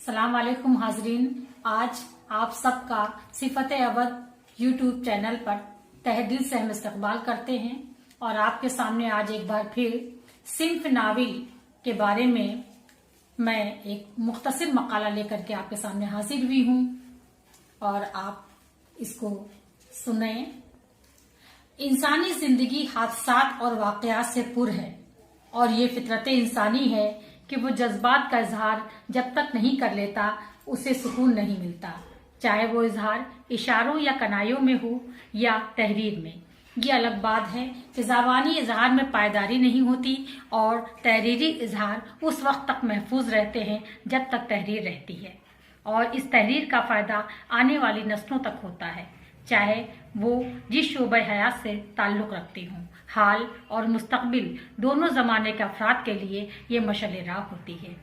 सलाम वालेकुम हाजरीन। आज आप सबका सिफत अवध यूट्यूब चैनल पर तहे दिल से हम इस्तकबाल करते हैं और आपके सामने आज एक बार फिर सिंफ नाविल के बारे में मैं एक मुख्तसर मकाला लेकर के आपके सामने हाजिर हुई हूँ और आप इसको सुने। इंसानी जिंदगी हादसात और वाकयात से पुर है और ये फितरत इंसानी है कि वो जज्बात का इजहार जब तक नहीं कर लेता उसे सुकून नहीं मिलता, चाहे वो इजहार इशारों या कनायों में हो या तहरीर में। ये अलग बात है कि ज़बानी इजहार में पायदारी नहीं होती और तहरीरी इजहार उस वक्त तक महफूज रहते हैं जब तक तहरीर रहती है और इस तहरीर का फ़ायदा आने वाली नस्लों तक होता है, चाहे वो जिस शोबे हयात से ताल्लुक़ रखती हों। हाल और मुस्तकबिल दोनों ज़माने के अफराद के लिए ये मशअल राह होती है।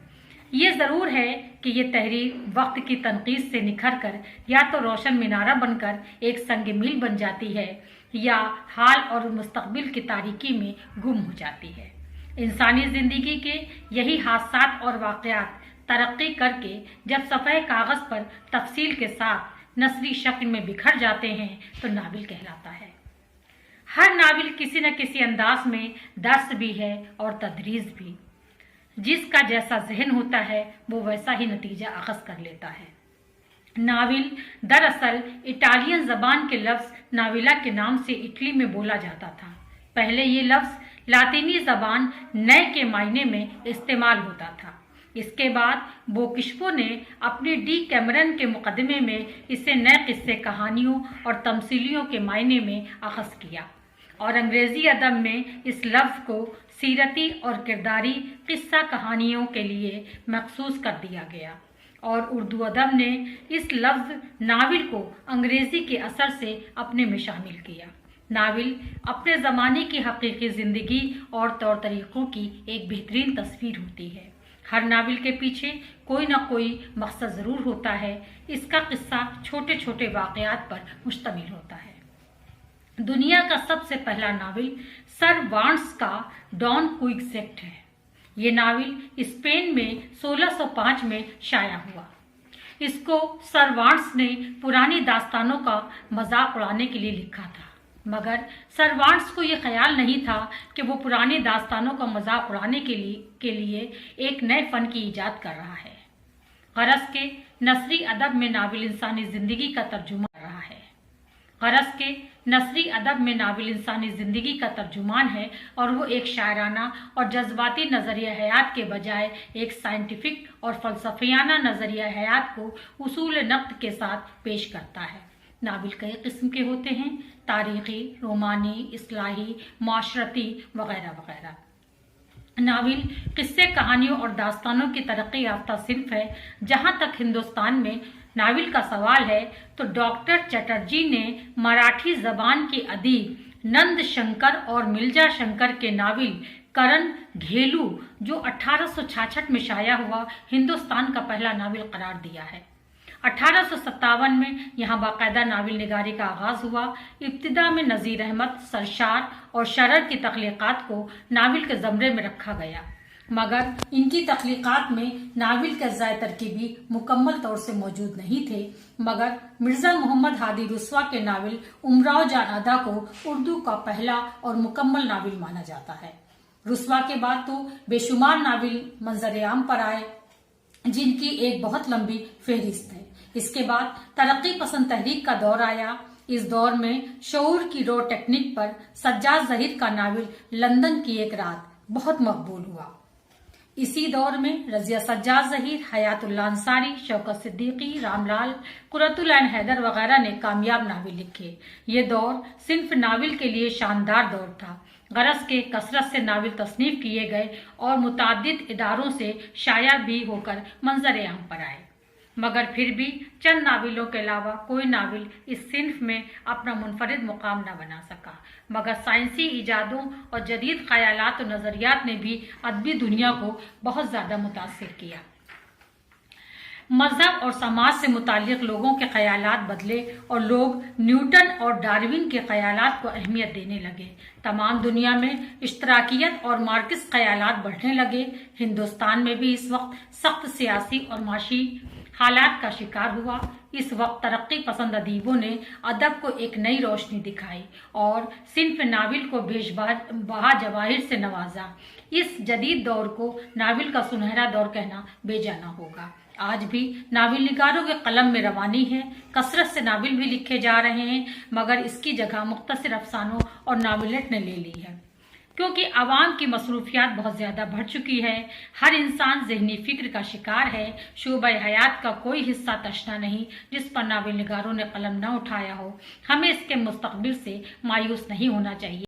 ये ज़रूर है कि ये तहरीर वक्त की तनकीद से निखर कर या तो रोशन मीनारा बनकर एक संग मील बन जाती है या हाल और मुस्तकबिल की तारीकी में गुम हो जाती है। इंसानी ज़िंदगी के यही हादसात और वाक़यात तरक्की करके जब सफ़े कागज़ पर तफसील के साथ नसरी शक्ल में बिखर जाते हैं तो नाविल कहलाता है। हर नाविल किसी न किसी अंदाज में दर्स भी है और तदरीस भी। जिसका जैसा जहन होता है वो वैसा ही नतीजा अखज़ कर लेता है। नाविल दरअसल इटालियन ज़बान के लफ्ज़ नाविला के नाम से इटली में बोला जाता था। पहले ये लफ्ज़ लातीनी ज़बान नए के मायने में इस्तेमाल होता था। इसके बाद बोकिशपो ने अपने डी कैमरन के मुकदमे में इसे नए किस्से कहानियों और तमसीलियों के मायने में अखज़ किया और अंग्रेज़ी अदब में इस लफ्ज़ को सीरती और किरदारी किस्सा कहानियों के लिए मखसूस कर दिया गया और उर्दू अदब ने इस लफ्ज़ नाविल को अंग्रेज़ी के असर से अपने में शामिल किया। नाविल अपने ज़माने की हकीकी ज़िंदगी और तौर तरीक़ों की एक बेहतरीन तस्वीर होती है। हर नाविल के पीछे कोई ना कोई मकसद ज़रूर होता है। इसका किस्सा छोटे छोटे वाक़यात पर मुश्तमिल होता है। दुनिया का सबसे पहला नाविल सर वांट्स का डॉन क्विक्सेट है। ये नाविल स्पेन में 1605 में शाया हुआ। इसको सर वांट्स ने पुरानी दास्तानों का मजाक उड़ाने के लिए लिखा था, मगर सर वांट्स को ये ख्याल नहीं था कि वो पुरानी दास्तानों का मजाक उड़ाने के लिए एक नए फ़न की ईजाद कर रहा है। गरज के नसरी अदब में नाविल इंसानी ज़िंदगी का तर्जुमान है और वो एक शायराना और जज्बाती नज़रिया हयात के बजाय एक साइंटिफिक और फ़लसफ़ियाना नज़रिया हयात को उसूल नक़्द के साथ पेश करता है। नाविल कई किस्म के होते हैं, तारीख़ी, रोमानी, इस्लाही, माशरती वगैरह वगैरह। नाविल किस्से कहानियों और दास्तानों की तरक्की याफ्ता सिर्फ है। जहाँ तक हिंदुस्तान में नाविल का सवाल है तो डॉक्टर चटर्जी ने मराठी ज़बान के अदीब नंद शंकर और मिर्जा शंकर के नाविल करण घेलू, जो 1866 में शाया हुआ, हिंदुस्तान का पहला नाविल करार दिया है। 1857 में यहाँ बाकायदा नाविल निगारी का आगाज़ हुआ। इब्तिदा में नज़ीर अहमद, सरशार और शरर की तख्लीक़ात को नाविल के ज़मरे में रखा गया, मगर इनकी तख्लीक़ात में नाविल के अज़ाए तरकीबी मुकम्मल तौर से मौजूद नहीं थे। मगर मिर्ज़ा मोहम्मद हादी रुस्वा के नाविल उमराव जान अदा को उर्दू का पहला और मुकम्मल नाविल माना जाता है। रुस्वा के बाद तो बेशुमार नाविल मंजर आम पर आए जिनकी एक बहुत लंबी फहरिस्त है। इसके बाद तरक्की पसंद तहरीक का दौर आया। इस दौर में शऊर की रो टेक्निक पर सज्जाद ज़हीर का नाविल लंदन की एक रात बहुत मकबूल हुआ। इसी दौर में रज़िया सज्जाद ज़हीर, हयातुल्लाह अंसारी, शौकत सिद्दीकी, रामलाल, कुर्रतुल ऐन हैदर वगैरह ने कामयाब नाविल लिखे। ये दौर सिंफ नाविल के लिए शानदार दौर था। गरज के कसरत से नाविल तसनीफ किए गए और मुताद्दिद इदारों से शाया भी होकर मंजर आम पर आए, मगर फिर भी चंद नाविलों के अलावा कोई नाविल इस सिंफ में अपना मुनफरिद मुकाम न बना सका। मगर साइंसी ईजादों और जदीद ख्यालात और नज़रियात ने भी अदबी दुनिया को बहुत ज़्यादा मुतासिर किया। मज़हब और समाज से मुताल्लिक़ लोगों के ख्यालात बदले और लोग न्यूटन और डार्विन के ख्यालात को अहमियत देने लगे। तमाम दुनिया में इश्तराकियत और मार्क्सिस्ट ख्यालात बढ़ने लगे। हिंदुस्तान में भी इस वक्त सख्त सियासी और माशी हालात का शिकार हुआ। इस वक्त तरक्की पसंद अदीबों ने अदब को एक नई रोशनी दिखाई और सिन्फ नाविल को बेशबहा जवाहिर से नवाजा। इस जदीद दौर को नाविल का सुनहरा दौर कहना बेजाना होगा। आज भी नाविल निगारों के कलम में रवानी है, कसरत से नाविल भी लिखे जा रहे हैं, मगर इसकी जगह मुख्तसर अफसानों और नाविलेट ने ले ली है, क्योंकि आवाम की मसरूफियात बहुत ज्यादा बढ़ चुकी है। हर इंसान ज़हनी फिक्र का शिकार है। शोबा हयात का कोई हिस्सा तशना नहीं जिस पर नाविल निगारों ने कलम न उठाया हो। हमें इसके मुस्तकबिल से मायूस नहीं होना चाहिए।